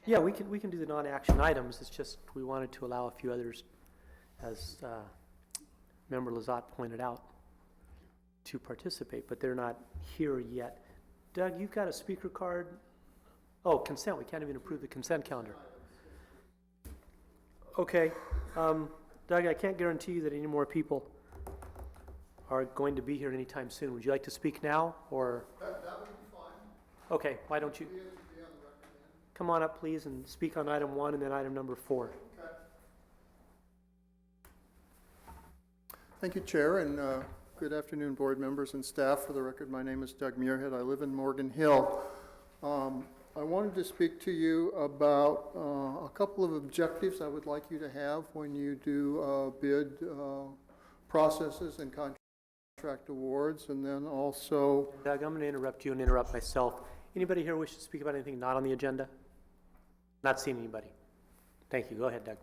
Yeah, we can do the non-action items. It's just we wanted to allow a few others, as Member Lazat pointed out, to participate, but they're not here yet. Doug, you've got a speaker card. Oh, consent. We can't even approve the consent calendar. Okay. Doug, I can't guarantee you that any more people are going to be here anytime soon. Would you like to speak now, or? That would be fine. Okay, why don't you come on up, please, and speak on item 1 and then item number 4. Okay. Thank you, Chair, and good afternoon, board members and staff. For the record, my name is Doug Muirhead. I live in Morgan Hill. I wanted to speak to you about a couple of objectives I would like you to have when you do bid processes and contract awards, and then also... Doug, I'm going to interrupt you and interrupt myself. Anybody here wish to speak about anything not on the agenda? Not seeing anybody. Thank you. Go ahead, Doug.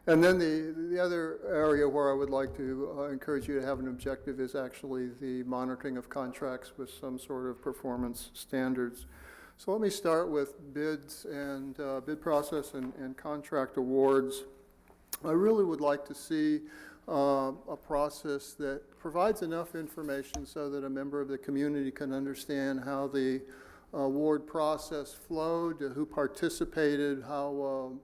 And then the other area where I would like to encourage you to have an objective is actually the monitoring of contracts with some sort of performance standards. So let me start with bids and bid process and contract awards. I really would like to see a process that provides enough information so that a member of the community can understand how the award process flowed, who participated, how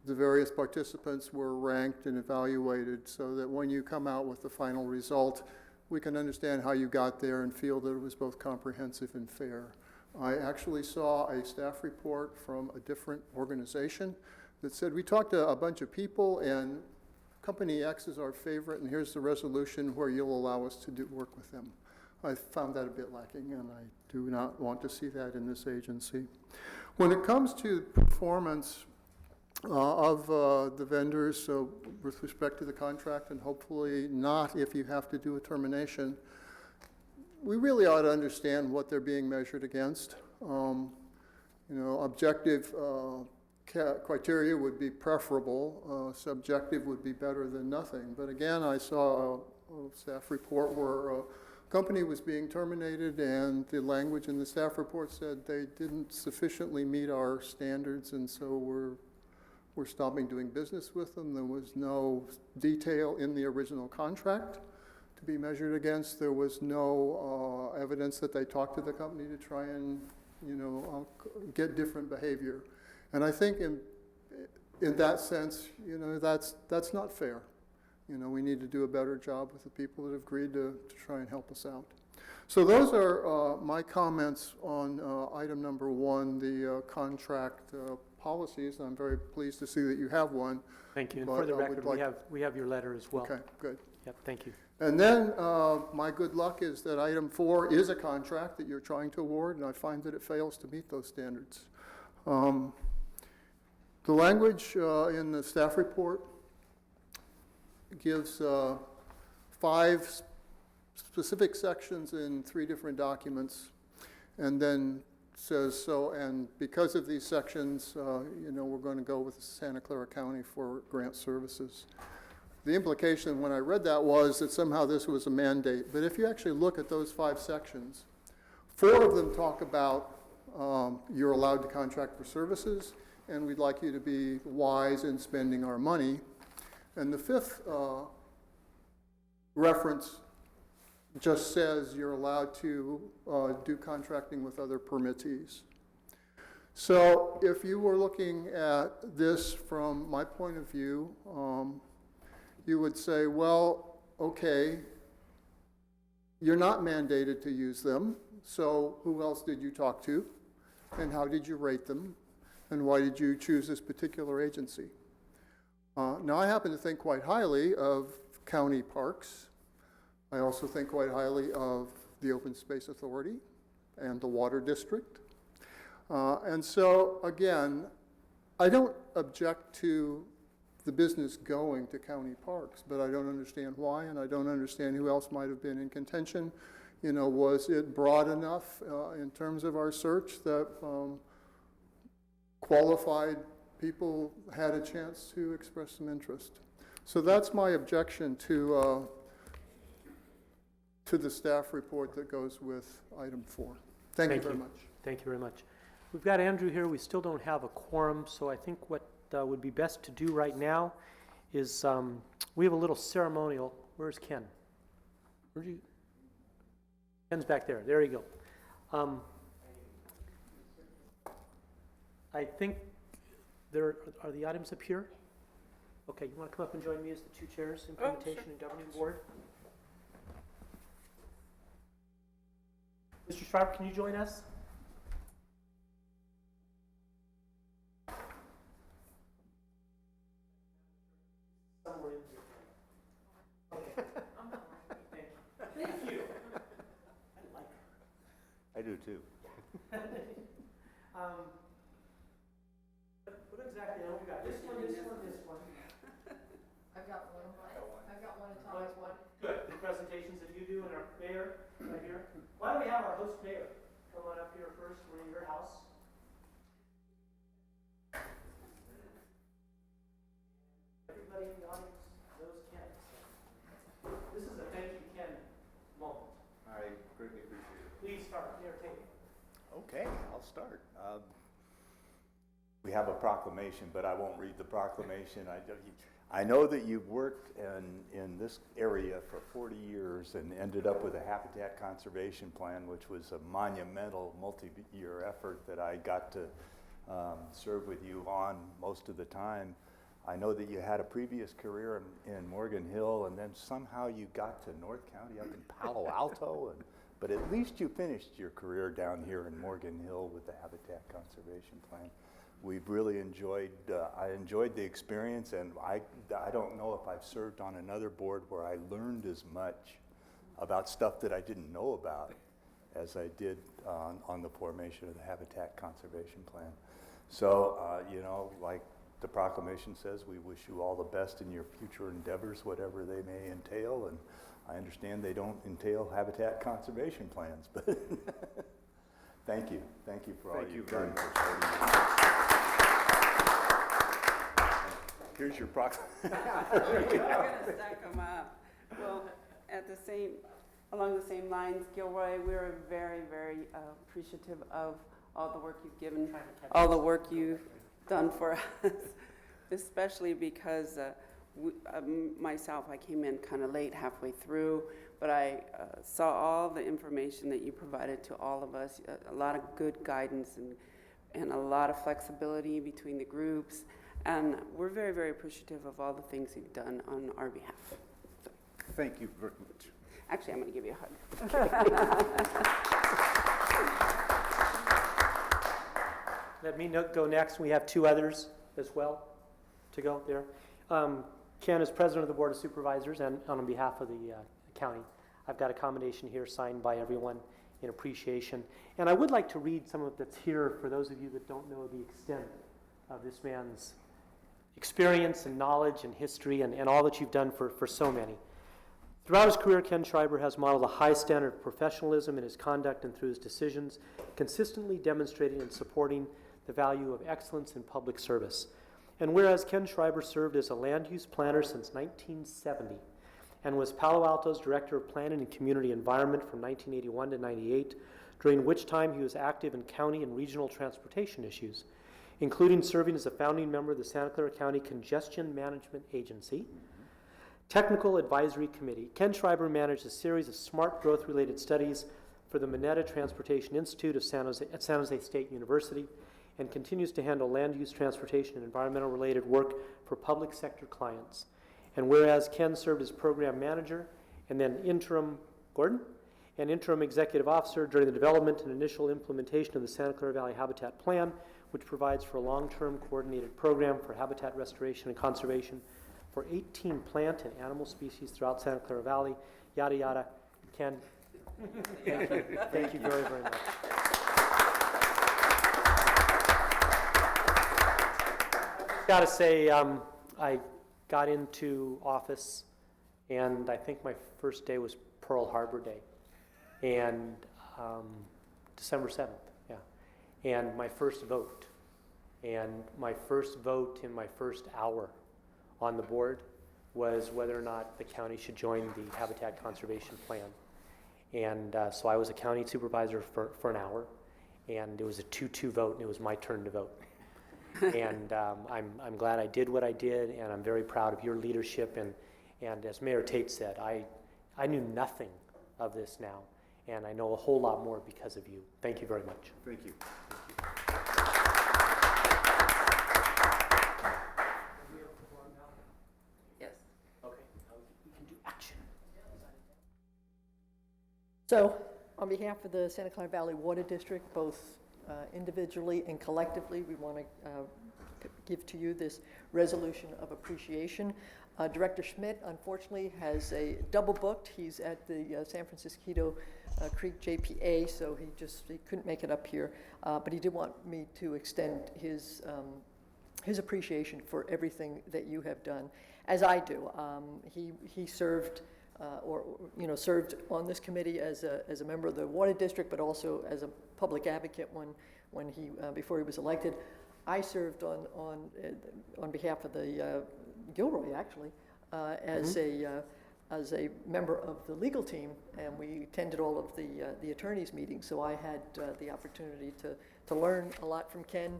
the various participants were ranked and evaluated, so that when you come out with the final result, we can understand how you got there and feel that it was both comprehensive and fair. I actually saw a staff report from a different organization that said, we talked to a bunch of people and Company X is our favorite, and here's the resolution where you'll allow us to do work with them. I found that a bit lacking, and I do not want to see that in this agency. When it comes to performance of the vendors, so with respect to the contract, and hopefully not if you have to do a termination, we really ought to understand what they're being measured against. Objective criteria would be preferable. Subjective would be better than nothing. But again, I saw a staff report where a company was being terminated, and the language in the staff report said they didn't sufficiently meet our standards, and so we're stopping doing business with them. There was no detail in the original contract to be measured against. There was no evidence that they talked to the company to try and, get different behavior. And I think in that sense, that's not fair. We need to do a better job with the people that have agreed to try and help us out. So those are my comments on item number 1, the contract policies. I'm very pleased to see that you have one. Thank you. And for the record, we have your letter as well. Okay, good. Yep, thank you. And then my good luck is that item 4 is a contract that you're trying to award, and I find that it fails to meet those standards. The language in the staff report gives 5 specific sections in 3 different documents, and then says, and because of these sections, we're going to go with Santa Clara County for grant services. The implication when I read that was that somehow this was a mandate, but if you actually look at those 5 sections, 4 of them talk about you're allowed to contract for services, and we'd like you to be wise in spending our money. And the 5th reference just says you're allowed to do contracting with other permittees. So if you were looking at this from my point of view, you would say, well, okay, you're not mandated to use them, so who else did you talk to? And how did you rate them? And why did you choose this particular agency? Now, I happen to think quite highly of county parks. I also think quite highly of the Open Space Authority and the Water District. And so, again, I don't object to the business going to county parks, but I don't understand why, and I don't understand who else might have been in contention. Was it broad enough in terms of our search that qualified people had a chance to express some interest? So that's my objection to the staff report that goes with item 4. Thank you very much. Thank you very much. We've got Andrew here. We still don't have a quorum, so I think what would be best to do right now is we have a little ceremonial. Where's Ken? Where'd you? Ken's back there. There you go. I think there are the items up here. Okay, you want to come up and join me as the two chairs, Implementation and Governing Board? Mr. Sharp, can you join us? Somewhere in here. Okay. Thank you. I like her. I do too. What exactly have we got? This one, this one, this one. I've got one. I've got one, and Tommy's one. Good. The presentations that you do and our mayor right here. Why don't we have our host mayor come on up here first? We're in your house. Everybody in the audience knows Ken. So this is a thank you, Ken moment. I greatly appreciate it. Please start the entertainment. Okay, I'll start. We have a proclamation, but I won't read the proclamation. I know that you've worked in this area for 40 years and ended up with a habitat conservation plan, which was a monumental multi-year effort that I got to serve with you on most of the time. I know that you had a previous career in Morgan Hill, and then somehow you got to North County up in Palo Alto, but at least you finished your career down here in Morgan Hill with the Habitat Conservation Plan. We've really enjoyed, I enjoyed the experience, and I don't know if I've served on another board where I learned as much about stuff that I didn't know about as I did on the formation of the Habitat Conservation Plan. So, you know, like the proclamation says, we wish you all the best in your future endeavors, whatever they may entail, and I understand they don't entail habitat conservation plans, but thank you. Thank you for all you've done. Here's your proclamation. We're gonna stack them up. Well, along the same lines, Gilroy, we're very, very appreciative of all the work you've given, all the work you've done for us, especially because myself, I came in kind of late, halfway through, but I saw all the information that you provided to all of us, a lot of good guidance and a lot of flexibility between the groups, and we're very, very appreciative of all the things you've done on our behalf. So, Thank you very much. actually, I'm going to give you a hug. Let me go next. We have two others as well to go there. Ken is president of the Board of Supervisors, and on behalf of the county, I've got a commendation here signed by everyone in appreciation. And I would like to read some of that's here for those of you that don't know the extent of this man's experience and knowledge and history and all that you've done for so many. Throughout his career, Ken Schreiber has modeled a high standard of professionalism in his conduct and through his decisions, consistently demonstrating and supporting the value of excellence in public service. And whereas Ken Schreiber served as a land use planner since 1970 and was Palo Alto's Director of Planning and Community Environment from 1981 to 98, during which time he was active in county and regional transportation issues, including serving as a founding member of the Santa Clara County Congestion Management Agency, Technical Advisory Committee. Ken Schreiber managed a series of smart growth-related studies for the Mineta Transportation Institute of San Jose State University, and continues to handle land use, transportation, and environmental-related work for public sector clients. And whereas Ken served as program manager and then interim executive officer during the development and initial implementation of the Santa Clara Valley Habitat Plan, which provides for a long-term coordinated program for habitat restoration and conservation for 18 plant and animal species throughout Santa Clara Valley, yada, yada. Ken, thank you. Thank you very, very much. Got to say, I got into office, and I think my first day was Pearl Harbor Day, and December 7th, yeah, and my first vote in my first hour on the board was whether or not the county should join the Habitat Conservation Plan. And so I was a county supervisor for an hour, and it was a 2-2 vote, and it was my turn to vote. And I'm glad I did what I did, and I'm very proud of your leadership. And as Mayor Tate said, I knew nothing of this now, and I know a whole lot more because of you. Thank you very much. Thank you. Yes. Okay, we can do action. So, on behalf of the Santa Clara Valley Water District, both individually and collectively, we want to give to you this resolution of appreciation. Director Schmidt, unfortunately, has a double booked. He's at the San Francisco Creek JPA, so he couldn't make it up here. But he did want me to extend his appreciation for everything that you have done, as I do. He served. Served on this committee as a member of the Water District, but also as a public advocate when he before he was elected. I served on behalf of the Gilroy, actually, as a member of the legal team, and we attended all of the attorneys' meetings. So I had the opportunity to learn a lot from Ken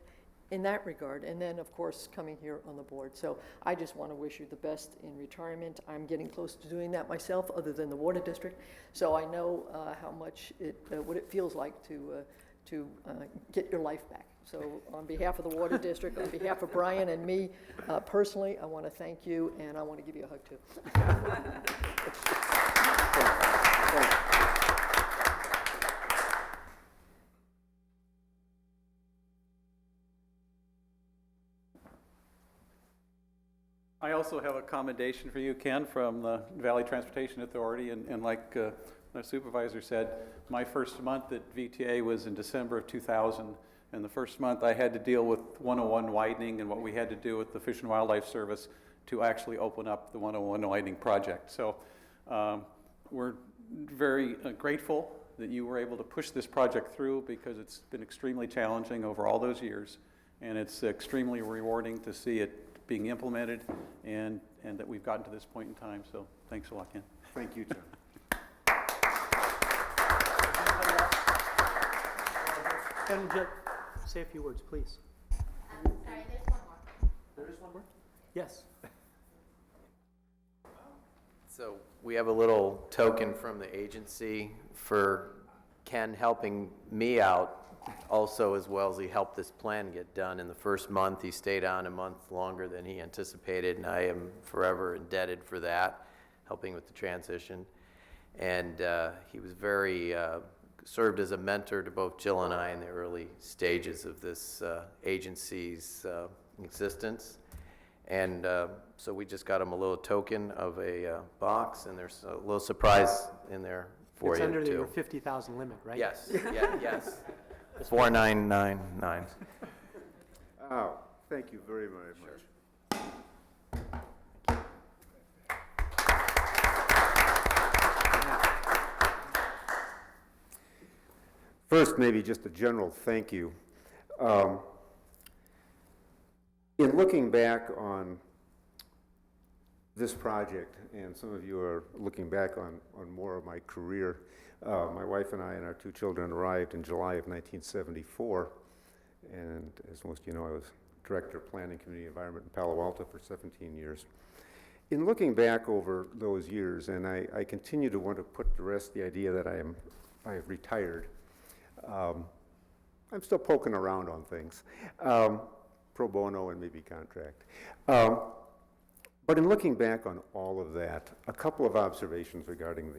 in that regard, and then of course coming here on the board. So I just want to wish you the best in retirement. I'm getting close to doing that myself, other than the Water District, so I know how much what it feels like to get your life back. So on behalf of the Water District, on behalf of Brian and me personally, I want to thank you, and I want to give you a hug too. I also have a commendation for you, Ken, from the Valley Transportation Authority, and like the supervisor said, my first month at VTA was in December of 2000, and the first month I had to deal with 101 widening and what we had to do with the Fish and Wildlife Service to actually open up the 101 widening project. So we're very grateful that you were able to push this project through, because it's been extremely challenging over all those years, and it's extremely rewarding to see it being implemented, and that we've gotten to this point in time. So thanks a lot, Ken. Thank you, John. Ken, would you say a few words, please? Sorry, there's one more. There is one more? Yes. So we have a little token from the agency for Ken helping me out also, as well as he helped this plan get done. In the first month, he stayed on a month longer than he anticipated, and I am forever indebted for that, helping with the transition. And he was very, served as a mentor to both Jill and I in the early stages of this agency's existence. And so we just got him a little token of a box, and there's a little surprise in there for you, too. It's under your 50,000 limit, right? Yes, yes. 4999. Oh, thank you very, very much. First, maybe just a general thank you. In looking back on this project, and some of you are looking back on more of my career, my wife and I and our two children arrived in July of 1974, and as most of you know, I was Director of Planning, Community Environment in Palo Alto for 17 years. In looking back over those years, and I continue to want to put to rest the idea that I have retired. I'm still poking around on things, pro bono and maybe contract. But in looking back on all of that, a couple of observations regarding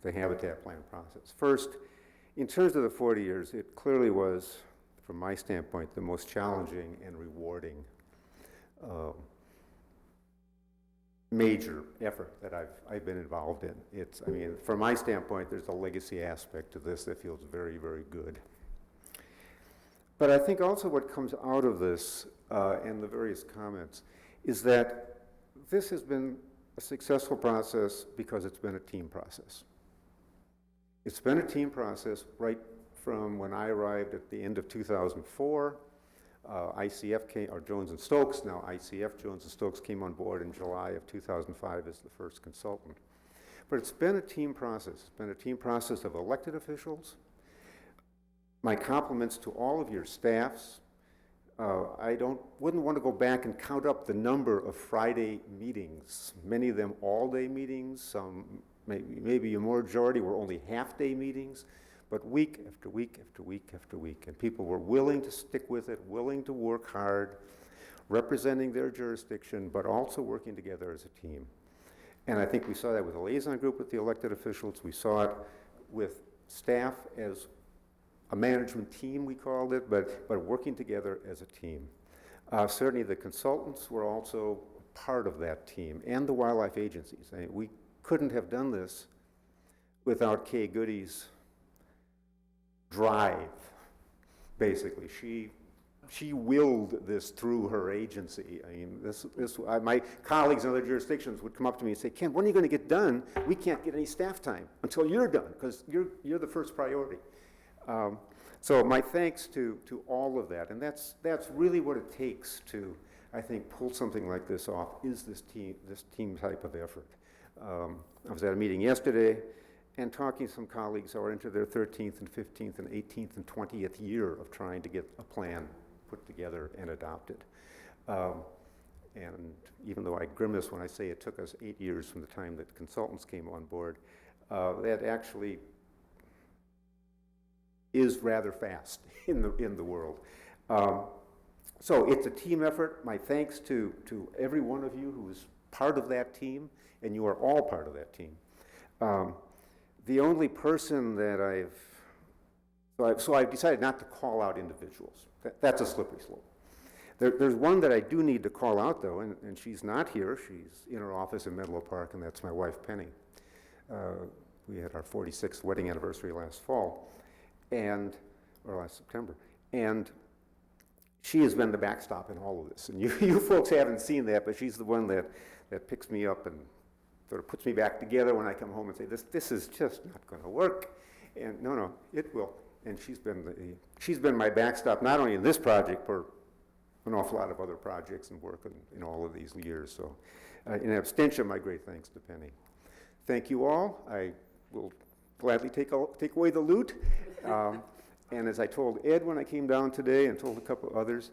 the habitat plan process. First, in terms of the 40 years, it clearly was, from my standpoint, the most challenging and rewarding major effort that I've been involved in. I mean, from my standpoint, there's a legacy aspect to this that feels very, very good. But I think also what comes out of this and the various comments is that this has been a successful process because it's been a team process. It's been a team process right from when I arrived at the end of 2004. ICF came, or Jones and Stokes, now ICF, Jones and Stokes came on board in July of 2005 as the first consultant. But it's been a team process. It's been a team process of elected officials. My compliments to all of your staffs. I wouldn't want to go back and count up the number of Friday meetings, many of them all-day meetings, some maybe a majority were only half-day meetings, but week after week after week after week. And people were willing to stick with it, willing to work hard, representing their jurisdiction, but also working together as a team. And I think we saw that with the liaison group with the elected officials. We saw it with staff as a management team, we called it, but working together as a team. Certainly the consultants were also part of that team, and the wildlife agencies. We couldn't have done this without Kay Goody's drive, basically. She willed this through her agency. I mean, my colleagues in other jurisdictions would come up to me and say, Ken, when are you going to get done? We can't get any staff time until you're done, because you're the first priority. So my thanks to all of that, and that's really what it takes to, I think, pull something like this off, is this team type of effort. I was at a meeting yesterday and talking to some colleagues who are into their 13th and 15th and 18th and 20th year of trying to get a plan put together and adopted. And even though I grimace when I say it took us 8 years from the time that consultants came on board, that actually is rather fast in the world. So it's a team effort. My thanks to every one of you who is part of that team, and you are all part of that team. The only person that I've decided not to call out individuals. That's a slippery slope. There's one that I do need to call out, though, and she's not here. She's in her office in Menlo Park, and that's my wife, Penny. We had our 46th wedding anniversary last fall, or last September, and she has been the backstop in all of this. And you folks haven't seen that, but she's the one that picks me up and sort of puts me back together when I come home and say, this is just not going to work. And no, it will. And she's been my backstop, not only in this project, but an awful lot of other projects and work in all of these years. So in abstention, my great thanks to Penny. Thank you all. I will gladly take away the loot. And as I told Ed when I came down today and told a couple others,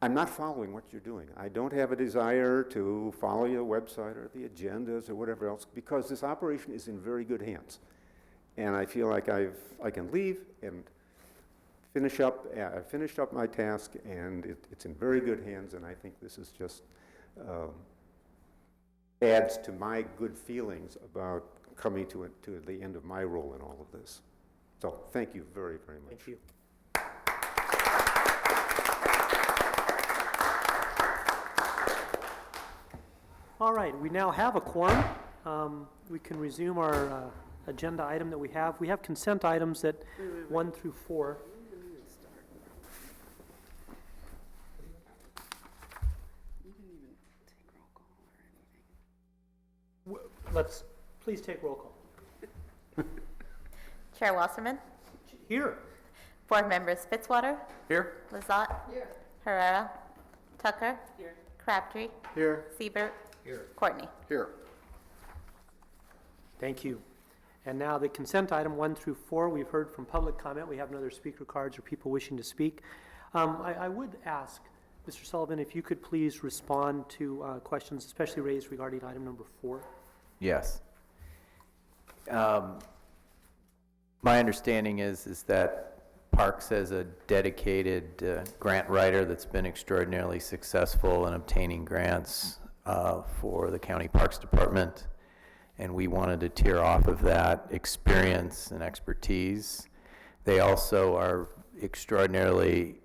I'm not following what you're doing. I don't have a desire to follow your website or the agendas or whatever else, because this operation is in very good hands. And I feel like I can leave and finish up. I finished up my task, and it's in very good hands. And I think this is just adds to my good feelings about coming to the end of my role in all of this. So thank you very, very much. Thank you. All right, we now have a quorum. We can resume our agenda item that we have. We have consent items that 1 through 4. You didn't even take roll call or anything. Let's please take roll call. Chair Wasserman, Here. Board members Fitzwater, Here? Lazat, Herrera, Tucker, Here. Crabtree, Here. Siebert, Courtney. Here. Thank you. And now the consent item 1 through 4, we've heard from public comment. We have no other speaker cards or people wishing to speak. I would ask, Mr. Sullivan, if you could please respond to questions especially raised regarding item number 4. Yes. My understanding is that Parks has a dedicated grant writer that's been extraordinarily successful in obtaining grants for the County Parks Department, and we wanted to tier off of that experience and expertise. They also are extraordinarily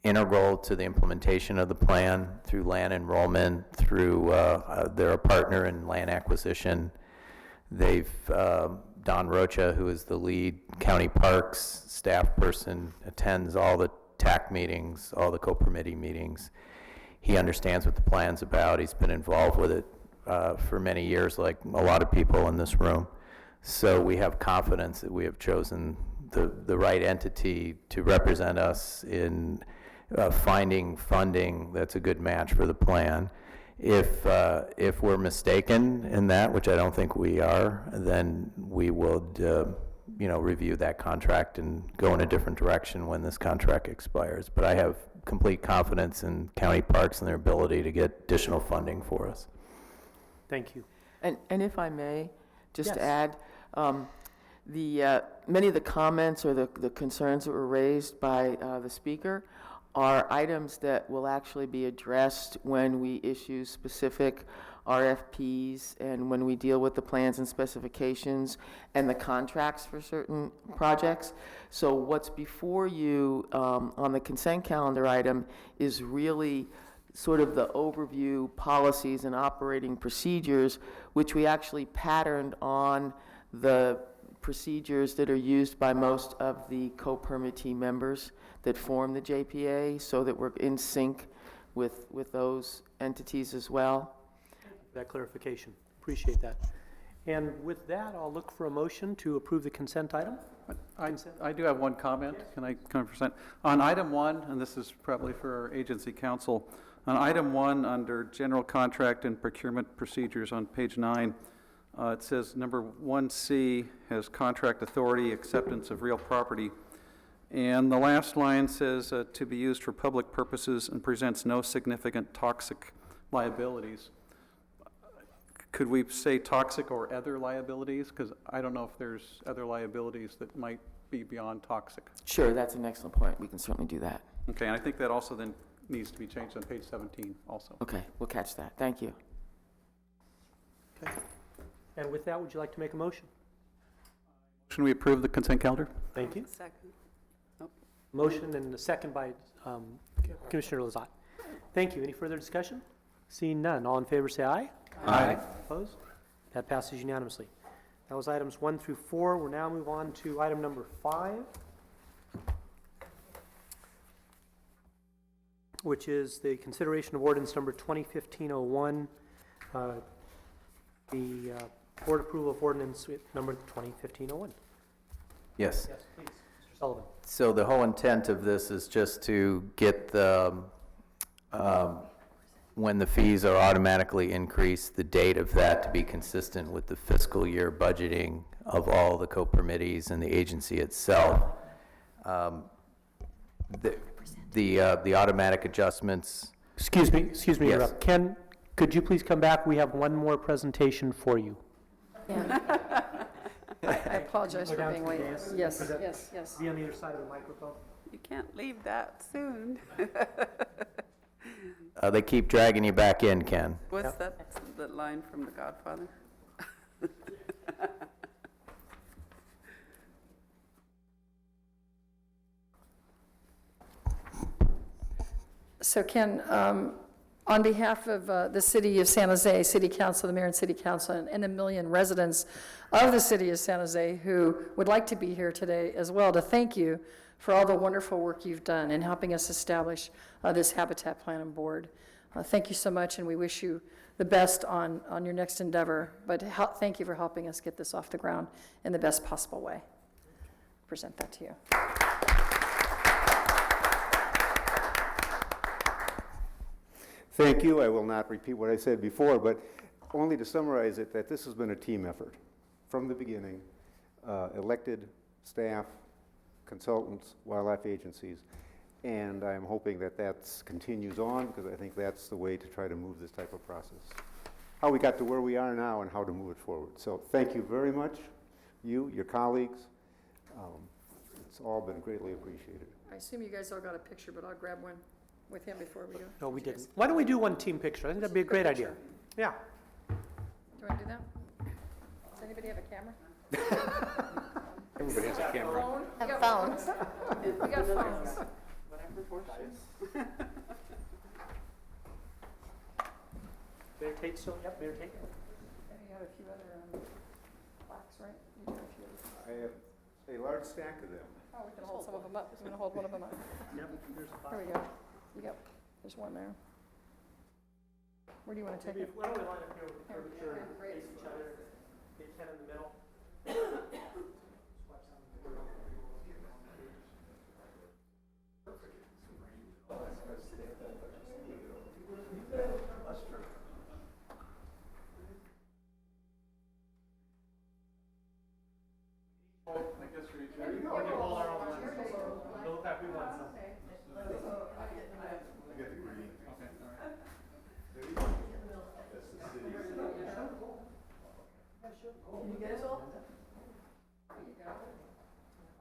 integral to the implementation of the plan through land enrollment, through they're a partner in land acquisition. They've Don Rocha, who is the lead county parks staff person, attends all the TAC meetings, all the co-permitting meetings. He understands what the plan's about. He's been involved with it for many years, like a lot of people in this room. So we have confidence that we have chosen the right entity to represent us in finding funding that's a good match for the plan. If we're mistaken in that, which I don't think we are, then we would, review that contract and go in a different direction when this contract expires. But I have complete confidence in county parks and their ability to get additional funding for us. Thank you. And if I may, just to Yes. add, many of the comments or the concerns that were raised by the speaker are items that will actually be addressed when we issue specific RFPs and when we deal with the plans and specifications and the contracts for certain projects. So what's before you on the consent calendar item is really sort of the overview policies and operating procedures, which we actually patterned on the procedures that are used by most of the co-permittee members that form the JPA, so that we're in sync with those entities as well. That clarification. Appreciate that. And with that, I'll look for a motion to approve the consent item. I do have one comment. Can I come present? On item 1, and this is probably for our agency council, on item 1 under general contract and procurement procedures on page 9, it says number 1C has contract authority, acceptance of real property. And the last line says to be used for public purposes and presents no significant toxic liabilities. Could we say toxic or other liabilities? Because I don't know if there's other liabilities that might be beyond toxic. Sure, that's an excellent point. We can certainly do that. Okay, and I think that also then needs to be changed on page 17 also. Okay, we'll catch that. Thank you. Okay. And with that, would you like to make a motion? Should we approve the consent calendar? Thank you. Second. Motion and a second by Commissioner Lazat. Thank you. Any further discussion? Seeing none. All in favor say aye. Aye. Opposed? That passes unanimously. That was items 1 through 4. We'll now move on to item number 5, which is the consideration of ordinance number 2015-01, the board approval of ordinance number 2015-01. Yes. Yes, please, Mr. Sullivan. So the whole intent of this is just to get the, when the fees are automatically increased, the date of that to be consistent with the fiscal year budgeting of all the co-permittees and the agency itself. The automatic adjustments. Excuse me, Yes. interrupt. Ken, could you please come back? We have one more presentation for you. I apologize for Go down being to the late. dais. Yes, Present. yes, yes. Be on the other side of the microphone. You can't leave that soon. They keep dragging you back in, Ken. What's that line from The Godfather? So Ken, on behalf of the City of San Jose, City Council, the Mayor and City Council, and the million residents of the City of San Jose who would like to be here today as well, to thank you for all the wonderful work you've done in helping us establish this Habitat Plan and Board. Thank you so much, and we wish you the best on your next endeavor, but thank you for helping us get this off the ground in the best possible way. Present that to you. Thank you. I will not repeat what I said before, but only to summarize it, that this has been a team effort from the beginning. Elected staff, consultants, wildlife agencies, and I'm hoping that that continues on, because I think that's the way to try to move this type of process. How we got to where we are now and how to move it forward. So thank you very much, you, your colleagues. It's all been greatly appreciated. I assume you guys all got a picture, but I'll grab one with him before we go. No, we didn't. Why don't we do one team picture? I think that'd be a great idea. Yeah. Do you want to do that? Does anybody have a camera? Everybody has a camera. Phone? Have phones. We got phones. Mayor Tate still? Yep, Mayor Tate. And you have a few other plaques, right? You have a few other. I have a large stack of them. Oh, we can hold some of them up. I'm going to hold one of them up. Yep, there's a Here we go. You got, there's one there. Where do you want to take it? Why don't we line up here with the curvature and face each other? Get 10 in the middle.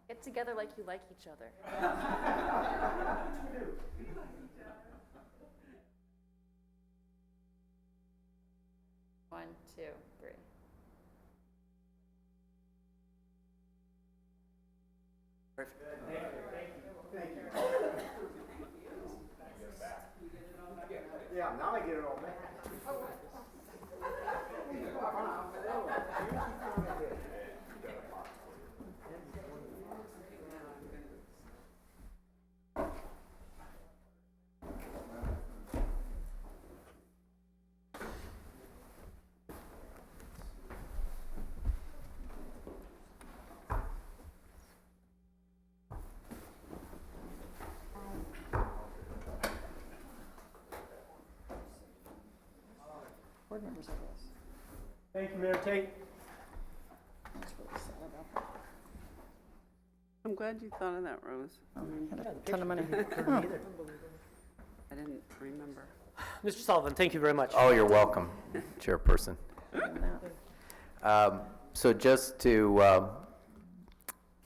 Get together like you like each other. One, two, three. Yeah, now I get it all back. Board members, I guess. Thank you, Mayor Tate. That's really sad about that. I'm glad you thought of that, Rose. Had a ton of money. I didn't remember. Mr. Sullivan, thank you very much. Oh, you're welcome, Chairperson. So just to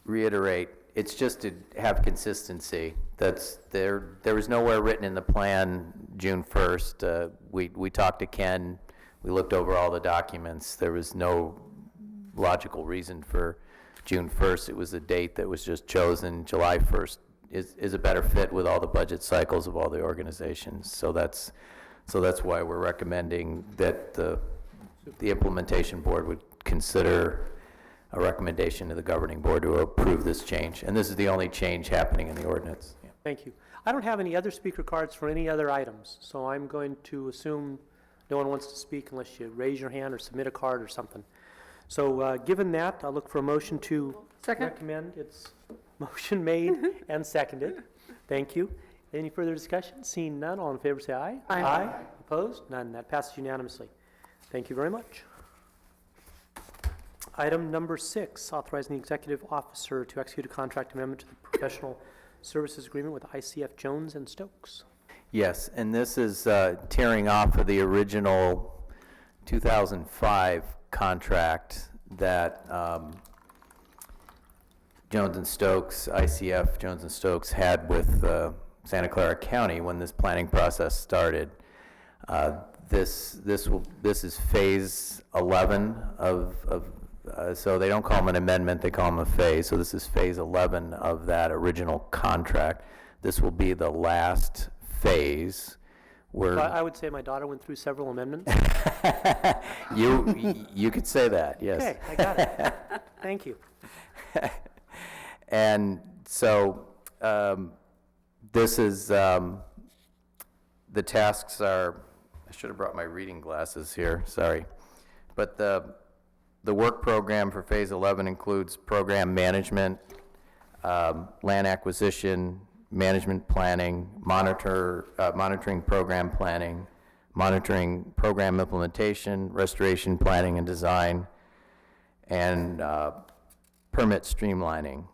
reiterate, it's just to have consistency. There was nowhere written in the plan June 1st. We talked to Ken. We looked over all the documents. There was no logical reason for June 1st. It was a date that was just chosen. July 1st is a better fit with all the budget cycles of all the organizations. So that's why we're recommending that the implementation board would consider a recommendation to the governing board to approve this change. And this is the only change happening in the ordinance. Yeah. Thank you. I don't have any other speaker cards for any other items, so I'm going to assume no one wants to speak unless you raise your hand or submit a card or something. So given that, I'll look for a motion to recommend. It's motion made and seconded. Thank you. Any further discussion? Seeing none, all in favor say aye. Aye. Opposed? None. That passes unanimously. Thank you very much. Item number 6, authorizing the executive officer to execute a contract amendment to the professional services agreement with ICF Jones and Stokes. Yes, and this is tearing off of the original 2005 contract that Jones and Stokes, ICF Jones and Stokes had with Santa Clara County when this planning process started. This is phase 11 of so they don't call them an amendment, they call them a phase. So this is phase 11 of that original contract. This will be the last phase where I would say my daughter went through several amendments. you could say that, yes. Okay, I got it. Thank you. And so this is, the tasks are, I should have brought my reading glasses here, sorry. But the work program for phase 11 includes program management, land acquisition, management planning, monitoring program planning, monitoring program implementation, restoration planning and design, and permit streamlining.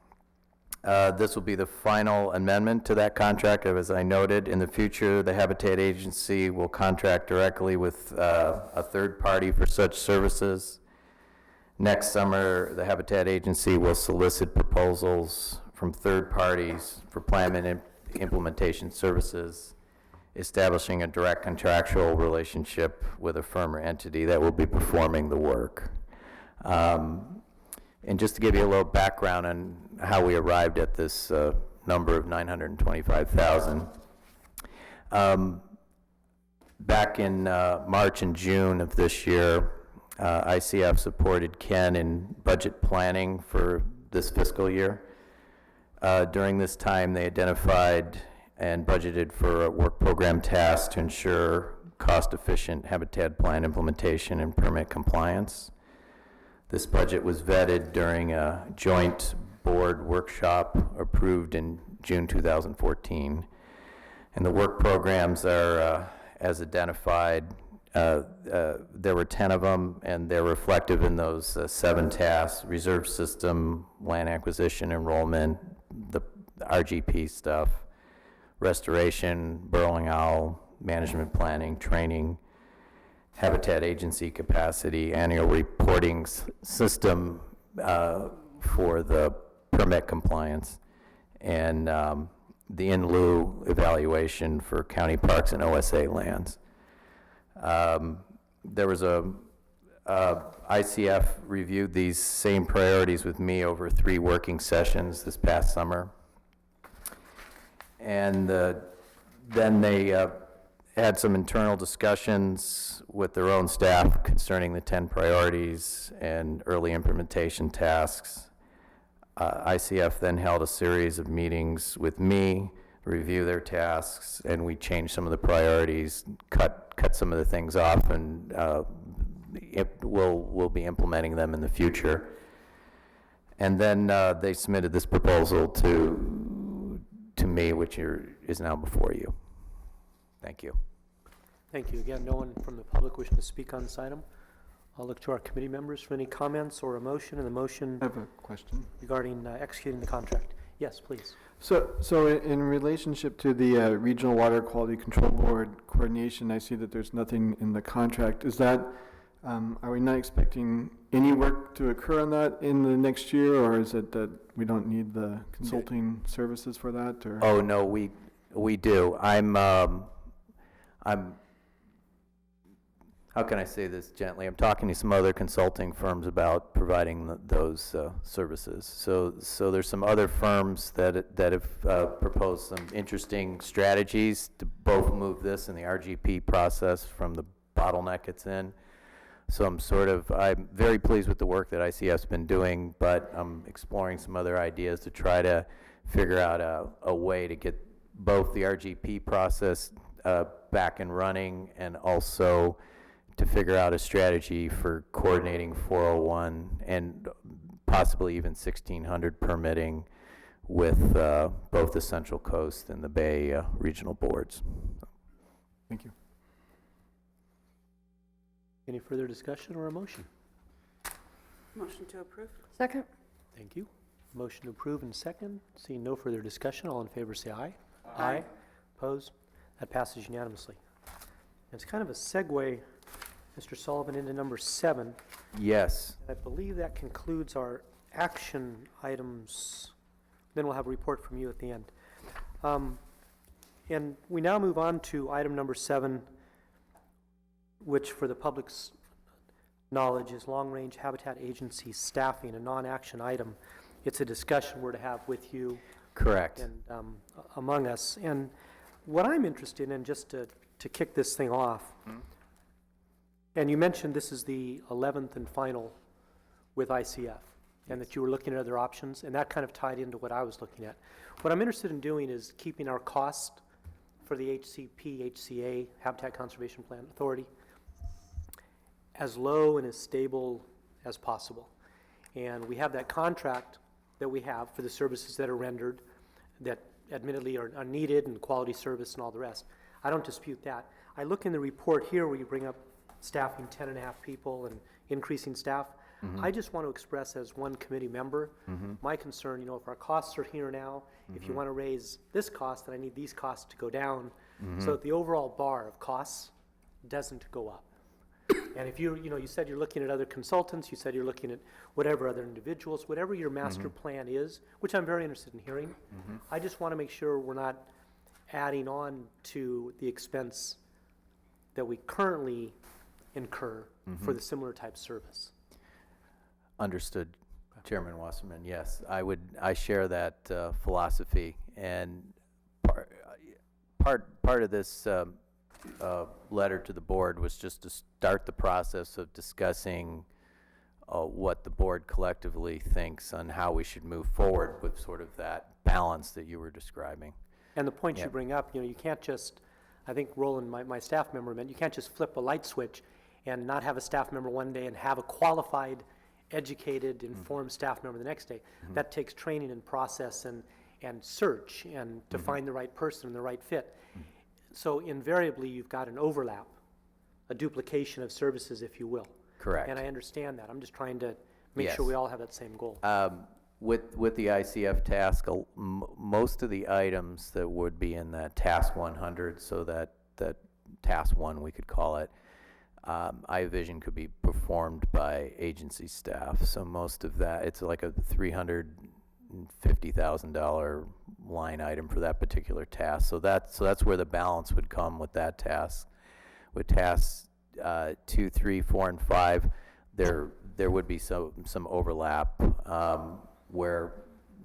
This will be the final amendment to that contract. As I noted, in the future, the Habitat Agency will contract directly with a third party for such services. Next summer, the Habitat Agency will solicit proposals from third parties for plan and implementation services, establishing a direct contractual relationship with a firm or entity that will be performing the work. And just to give you a little background on how we arrived at this number of $925,000. Back in March and June of this year, ICF supported Ken in budget planning for this fiscal year. During this time, they identified and budgeted for a work program task to ensure cost-efficient habitat plan implementation and permit compliance. This budget was vetted during a joint board workshop approved in June 2014. And the work programs are, as identified, there were 10 of them, and they're reflective in those 7 tasks: reserve system, land acquisition, enrollment, the the RGP stuff, restoration, burrowing owl, management planning, training, habitat agency capacity, annual reporting system for the permit compliance, and the in lieu evaluation for county parks and OSA lands. There was ICF reviewed these same priorities with me over 3 working sessions this past summer. And then they had some internal discussions with their own staff concerning the 10 priorities and early implementation tasks. ICF then held a series of meetings with me, review their tasks, and we changed some of the priorities, cut some of the things off, and we'll be implementing them in the future. And then they submitted this proposal to me, which is now before you. Thank you. Thank you. Again, no one from the public wishing to speak on this item. I'll look to our committee members for any comments or a motion, and the motion I have a question. regarding executing the contract. Yes, please. So in relationship to the Regional Water Quality Control Board coordination, I see that there's nothing in the contract. Is that, are we not expecting any work to occur on that in the next year, or is it that we don't need the consulting services for that? Or? Oh, no, we do. I'm how can I say this gently? I'm talking to some other consulting firms about providing those services. So there's some other firms that have proposed some interesting strategies to both move this and the RGP process from the bottleneck it's in. So I'm very pleased with the work that ICF's been doing, but I'm exploring some other ideas to try to figure out a way to get both the RGP process back and running, and also to figure out a strategy for coordinating 401 and possibly even 1600 permitting with both the Central Coast and the Bay regional boards. Thank you. Any further discussion or a motion? Motion to approve. Second? Thank you. Motion to approve and second. Seeing no further discussion, all in favor say aye. Aye. Opposed? That passes unanimously. It's kind of a segue, Mr. Sullivan, into number 7. Yes. I believe that concludes our action items. Then we'll have a report from you at the end. And we now move on to item number 7, which for the public's knowledge is Long-Range Habitat Agency staffing, a non-action item. It's a discussion we're to have with you. Correct. And among us. And what I'm interested in, just to kick this thing off, and you mentioned this is the 11th and final with ICF, and that you were looking at other options, and that kind of tied into what I was looking at. What I'm interested in doing is keeping our cost for the HCP, HCA, Habitat Conservation Plan Authority, as low and as stable as possible. And we have that contract that we have for the services that are rendered, that admittedly are needed, and quality service and all the rest. I don't dispute that. I look in the report here where you bring up staffing 10.5 people and increasing staff. I just want to express as one committee member my concern, if our costs are here now, if you want to raise this cost, then I need these costs to go down so that the overall bar of costs doesn't go up. And if you said you're looking at other consultants, you said you're looking at whatever other individuals, whatever your master plan is, which I'm very interested in hearing, I just want to make sure we're not adding on to the expense that we currently incur for the similar type service. Understood. Chairman Wasserman, yes, I share that philosophy, and part of this letter to the board was just to start the process of discussing what the board collectively thinks on how we should move forward with sort of that balance that you were describing. And the point you bring up, you can't just, I think Roland, my staff member, meant you can't just flip a light switch and not have a staff member one day and have a qualified, educated, informed staff member the next day. That takes training and process and search and to find the right person and the right fit. So invariably you've got an overlap, a duplication of services, if you will. Correct. And I understand that. I'm just trying to make sure we all have that same goal. With the ICF task, most of the items that would be in that task 100, so that task 1 we could call it, iVision could be performed by agency staff. So most of that, it's like a $350,000 line item for that particular task. So that's where the balance would come with that task. With tasks 2, 3, 4, and 5, there would be some overlap where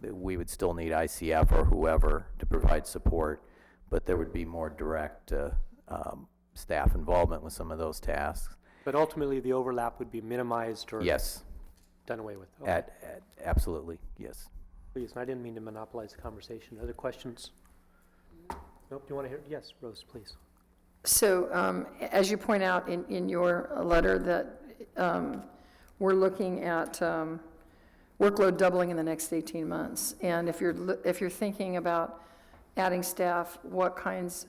we would still need ICF or whoever to provide support, but there would be more direct staff involvement with some of those tasks. But ultimately, the overlap would be minimized or Yes, done away with. Okay. absolutely, yes. Please, and I didn't mean to monopolize the conversation. Other questions? Nope, do you want to hear? Yes, Rose, please. So, as you point out in your letter, that we're looking at workload doubling in the next 18 months. And if you're thinking about adding staff, what kinds,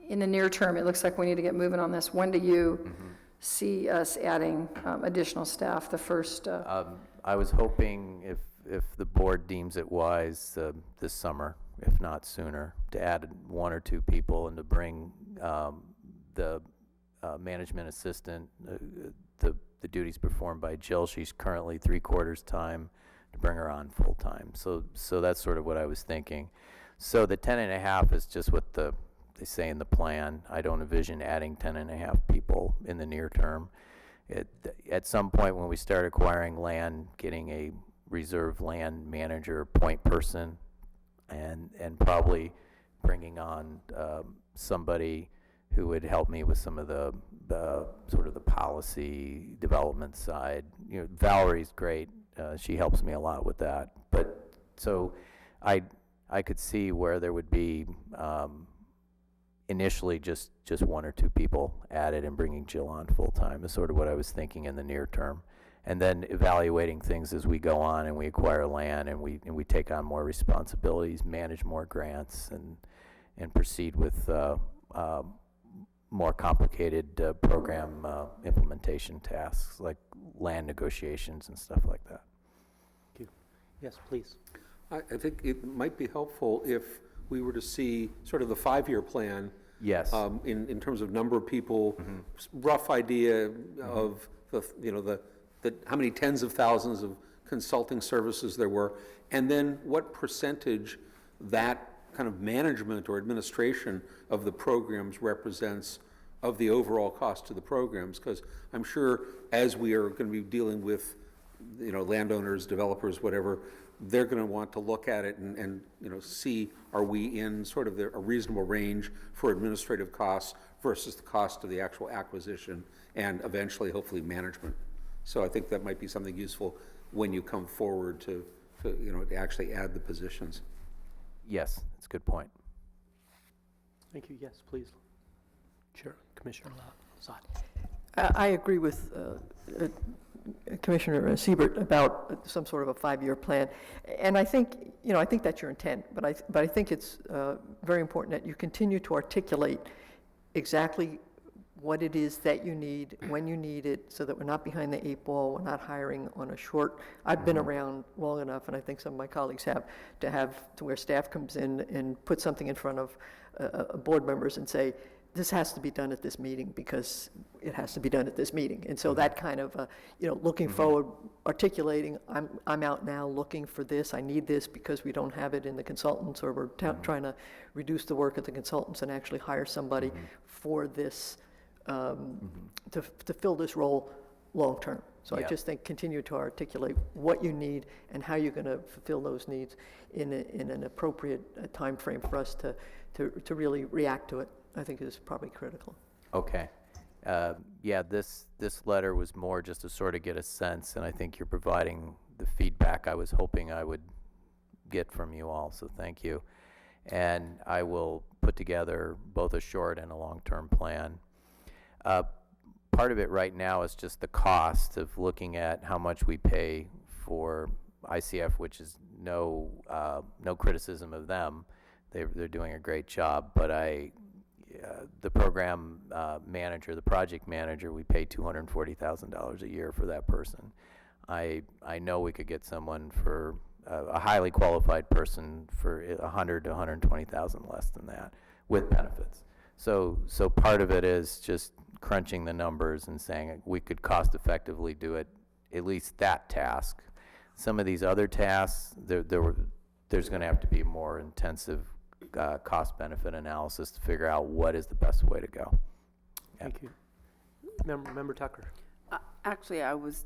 in the near term, it looks like we need to get moving on this. When do you see us adding additional staff? The first. I was hoping if the board deems it wise this summer, if not sooner, to add 1 or 2 people and to bring the management assistant, the duties performed by Jill. She's currently 3/4 time, to bring her on full time. So that's sort of what I was thinking. So the 10.5 is just what they say in the plan. I don't envision adding 10.5 people in the near term. At some point when we start acquiring land, getting a reserve land manager, point person, and probably bringing on somebody who would help me with some of the sort of the policy development side. You know, Valerie's great. She helps me a lot with that. But so I could see where there would be initially just 1 or 2 people added and bringing Jill on full time is sort of what I was thinking in the near term. And then evaluating things as we go on and we acquire land and we take on more responsibilities, manage more grants, and proceed with more complicated program implementation tasks like land negotiations and stuff like that. Thank you. Yes, please. I think it might be helpful if we were to see sort of the 5-year plan. Yes. In terms of number of people, rough idea of the how many tens of thousands of consulting services there were, and then what percentage that kind of management or administration of the programs represents of the overall cost to the programs. Because I'm sure as we are going to be dealing with landowners, developers, whatever, they're going to want to look at it and see, are we in sort of a reasonable range for administrative costs versus the cost of the actual acquisition and eventually hopefully management. So I think that might be something useful when you come forward to actually add the positions. Yes, that's a good point. Thank you. Yes, please. Chair, Commissioner Lazat. I agree with Commissioner Siebert about some sort of a 5-year plan, and I think that's your intent. But I think it's very important that you continue to articulate exactly what it is that you need, when you need it, so that we're not behind the 8 ball, we're not hiring on a short. I've been around long enough, and I think some of my colleagues have to where staff comes in and put something in front of board members and say, this has to be done at this meeting because it has to be done at this meeting. And so that kind of, looking forward, articulating, I'm out now looking for this, I need this because we don't have it in the consultants, or we're trying to reduce the work of the consultants and actually hire somebody for this, to fill this role long term. So I just think continue to articulate what you need and how you're going to fulfill those needs in an appropriate time frame for us to really react to it, I think is probably critical. Okay. This letter was more just to sort of get a sense, and I think you're providing the feedback I was hoping I would get from you all, so thank you. And I will put together both a short and a long-term plan. Part of it right now is just the cost of looking at how much we pay for ICF, which is no criticism of them. They're doing a great job, but the program manager, the project manager, we pay $240,000 a year for that person. I know we could get someone for a highly qualified person for 100 to 120,000 less than that with benefits. So part of it is just crunching the numbers and saying we could cost effectively do it, at least that task. Some of these other tasks, there's going to have to be more intensive cost benefit analysis to figure out what is the best way to go. Thank you. Member Tucker. Actually, I was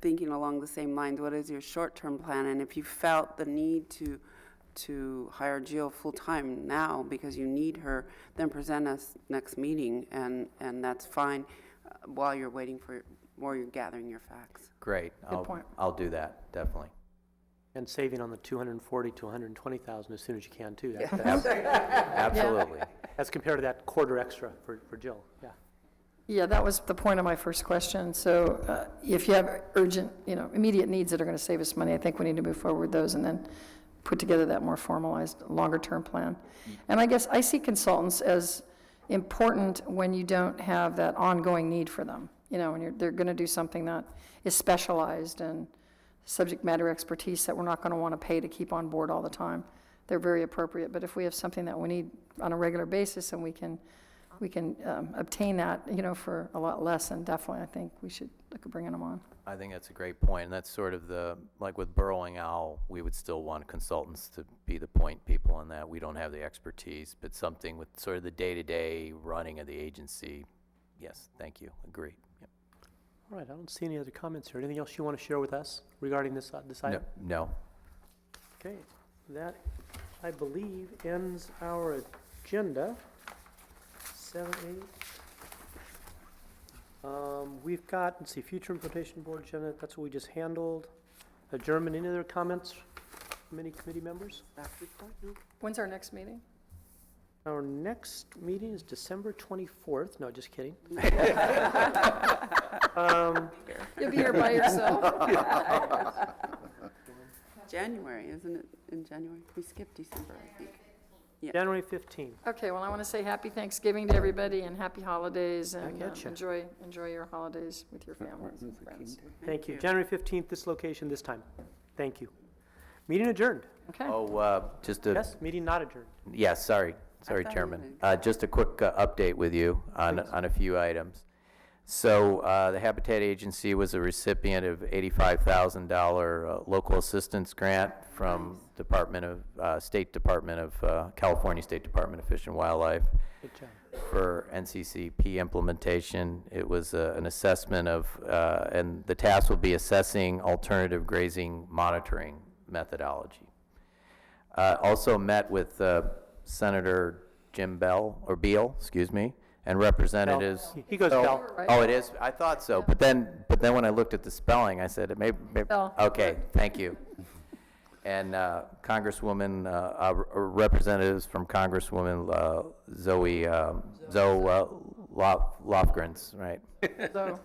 thinking along the same lines. What is your short-term plan? And if you felt the need to hire Jill full-time now because you need her, then present us next meeting, and that's fine while you're waiting while you're gathering your facts. Great. Good point. I'll do that, definitely. And saving on the 240 to 120,000 as soon as you can too. Absolutely. As compared to that quarter extra for Jill. Yeah. Yeah, that was the point of my first question. So if you have urgent, immediate needs that are going to save us money, I think we need to move forward with those and then put together that more formalized, longer-term plan. And I guess I see consultants as important when you don't have that ongoing need for them. When they're going to do something that is specialized and subject matter expertise that we're not going to want to pay to keep on board all the time. They're very appropriate. But if we have something that we need on a regular basis and we can obtain that, for a lot less, and definitely I think we should look at bringing them on. I think that's a great point, and that's sort of like with Burrowing Owl, we would still want consultants to be the point people in that. We don't have the expertise, but something with sort of the day-to-day running of the agency, yes, thank you, agreed. Yep. All right, I don't see any other comments here. Anything else you want to share with us regarding this item? No. Okay, that, I believe, ends our agenda. 7, 8. We've got, let's see, future implementation board agenda, that's what we just handled. Adjournment, any other comments from any committee members? When's our next meeting? Our next meeting is December 24th. No, just kidding. You'll be here by yourself. January, isn't it? In January? We skipped December, I think. Yeah. January 15th. Okay, well, I want to say happy Thanksgiving to everybody and happy holidays, and getcha. enjoy your holidays with your families and friends. Thank you. January 15th, this location, this time. Thank you. Meeting adjourned. Okay. Oh, just a... Yes, meeting not adjourned. Yes, sorry, Chairman. Just a quick update with you on a few items. So the Habitat Agency was a recipient of $85,000 local assistance grant from State Department of California State Department of Fish and Wildlife Good job. for NCCP implementation. It was an assessment of, and the task will be assessing alternative grazing monitoring methodology. Also met with Senator Beal, and representatives. He goes Bell. Right. Oh, it is? I thought so. But then when I looked at the spelling, I said, it may Bell. okay, thank you. And Congresswoman, representatives from Congresswoman Zoe Lofgrens, right? So,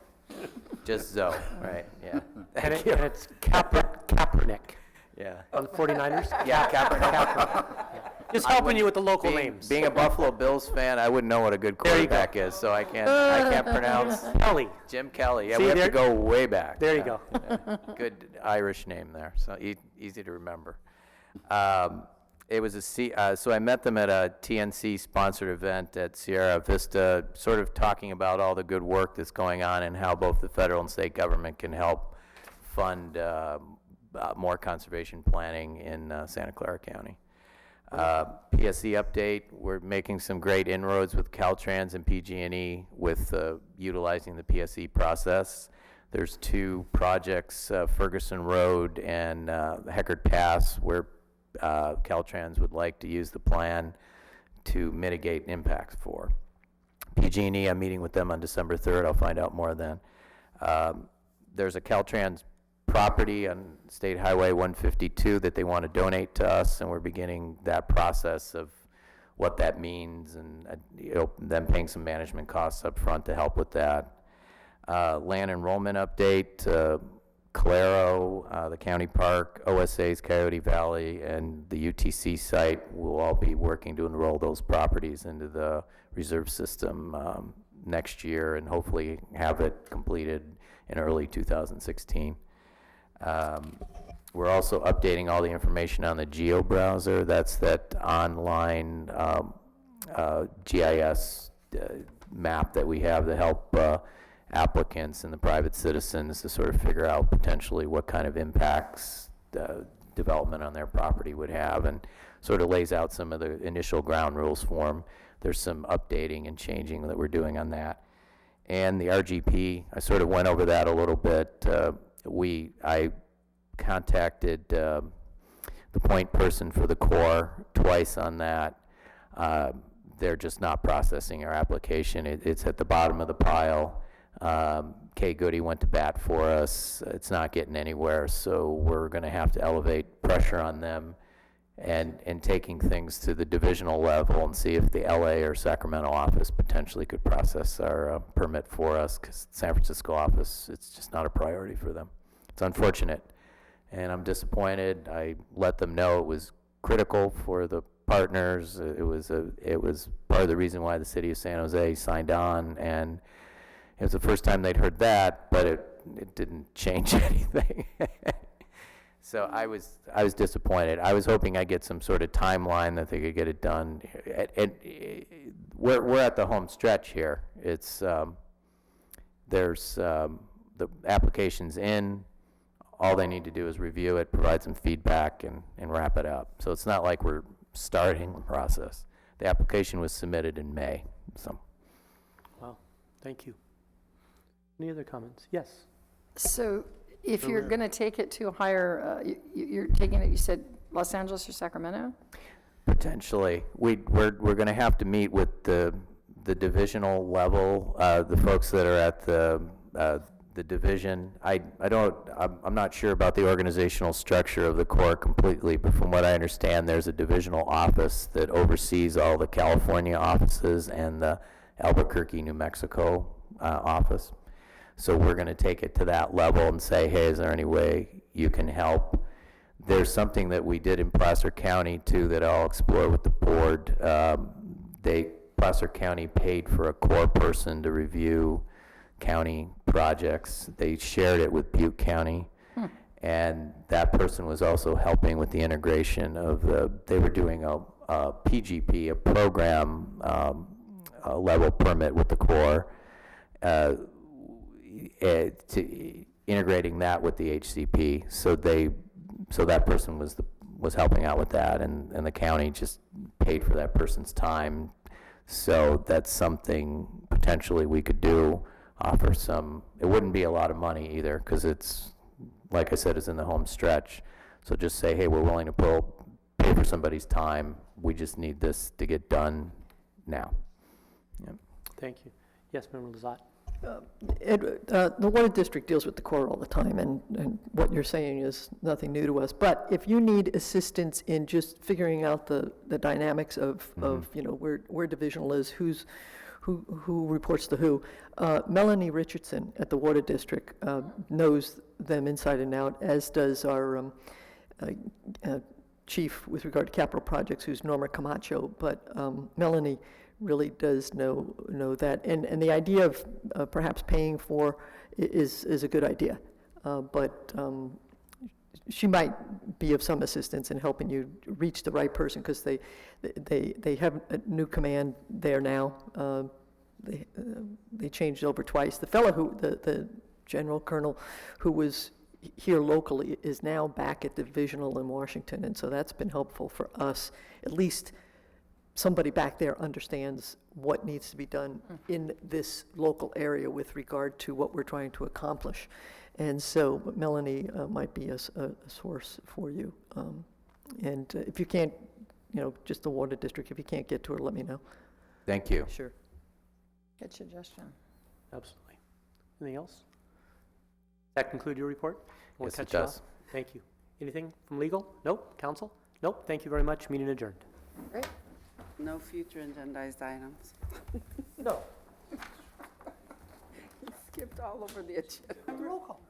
Just Zoe, right, yeah. And it's Kaepernick Yeah. on the 49ers. Yeah, Kaepernick. Just helping you with the local names. Being a Buffalo Bills fan, I wouldn't know what a good quarterback is, so I can't pronounce Kelly. Jim Kelly. Yeah, See, we have there- to go way back. There you go. Good Irish name there, so easy to remember. It was so I met them at a TNC-sponsored event at Sierra Vista, sort of talking about all the good work that's going on and how both the federal and state government can help fund more conservation planning in Santa Clara County. PSC update, we're making some great inroads with Caltrans and PG&E with utilizing the PSC process. There's 2 projects, Ferguson Road and Heckard Pass, where Caltrans would like to use the plan to mitigate impacts for. PG&E, I'm meeting with them on December 3rd. I'll find out more then. There's a Caltrans property on State Highway 152 that they want to donate to us, and we're beginning that process of what that means, and them paying some management costs up front to help with that. Land enrollment update, Clara, the county park, OSA's Coyote Valley, and the UTC site will all be working to enroll those properties into the reserve system next year, and hopefully have it completed in early 2016. We're also updating all the information on the Geo browser. That's that online GIS map that we have to help applicants and the private citizens to sort of figure out potentially what kind of impacts development on their property would have, and sort of lays out some of the initial ground rules for them. There's some updating and changing that we're doing on that. And the RGP, I sort of went over that a little bit. I contacted the point person for the Corps twice on that. They're just not processing our application. It's at the bottom of the pile. Kay Goody went to bat for us. It's not getting anywhere, so we're going to have to elevate pressure on them and taking things to the divisional level and see if the LA or Sacramento office potentially could process our permit for us, because San Francisco office, it's just not a priority for them. It's unfortunate, and I'm disappointed. I let them know it was critical for the partners. It was part of the reason why the city of San Jose signed on, and it was the first time they'd heard that, but it didn't change anything. So I was disappointed. I was hoping I'd get some sort of timeline that they could get it done. We're at the home stretch here. It's there's the application's in. All they need to do is review it, provide some feedback, and wrap it up. So it's not like we're starting the process. The application was submitted in May. So. Wow, thank you. Any other comments? Yes. So if you're going to take it to a higher, you're taking it, you said Los Angeles or Sacramento? Potentially. We're going to have to meet with the divisional level, the folks that are at the division. I'm not sure about the organizational structure of the Corps completely, but from what I understand, there's a divisional office that oversees all the California offices and the Albuquerque, New Mexico office. So we're going to take it to that level and say, hey, is there any way you can help? There's something that we did in Placer County, too, that I'll explore with the board. Placer County paid for a Corps person to review county projects. They shared it with Butte County, and that person was also helping with the integration of they were doing a PGP, a program level permit with the Corps, to integrating that with the HCP. So that person was helping out with that, and the county just paid for that person's time. So that's something potentially we could do, offer some. It wouldn't be a lot of money either, because it's, like I said, it's in the home stretch. So just say, hey, we're willing to pay for somebody's time. We just need this to get done now. Yep. Thank you. Yes, Member Lazat. The Water District deals with the Corps all the time, and what you're saying is nothing new to us. But if you need assistance in just figuring out the dynamics of where divisional is, who reports to who, Melanie Richardson at the Water District knows them inside and out, as does our chief with regard to capital projects, who's Norma Camacho. But Melanie really does know that, and the idea of perhaps paying for is a good idea, but she might be of some assistance in helping you reach the right person, because they have a new command there now. They changed over twice. The fellow the general colonel who was here locally is now back at divisional in Washington, and so that's been helpful for us. At least somebody back there understands what needs to be done in this local area with regard to what we're trying to accomplish. And so Melanie might be a source for you. And if you can't, just the Water District, if you can't get to her, let me know. Thank you. Sure. Good suggestion. Absolutely. Anything else? Does that conclude your report? Yes, it does. Thank you. Anything from legal? Nope. Council? Nope. Thank you very much. Meeting adjourned. Great. No future agendized items. No. He skipped all over the agenda. Roll call.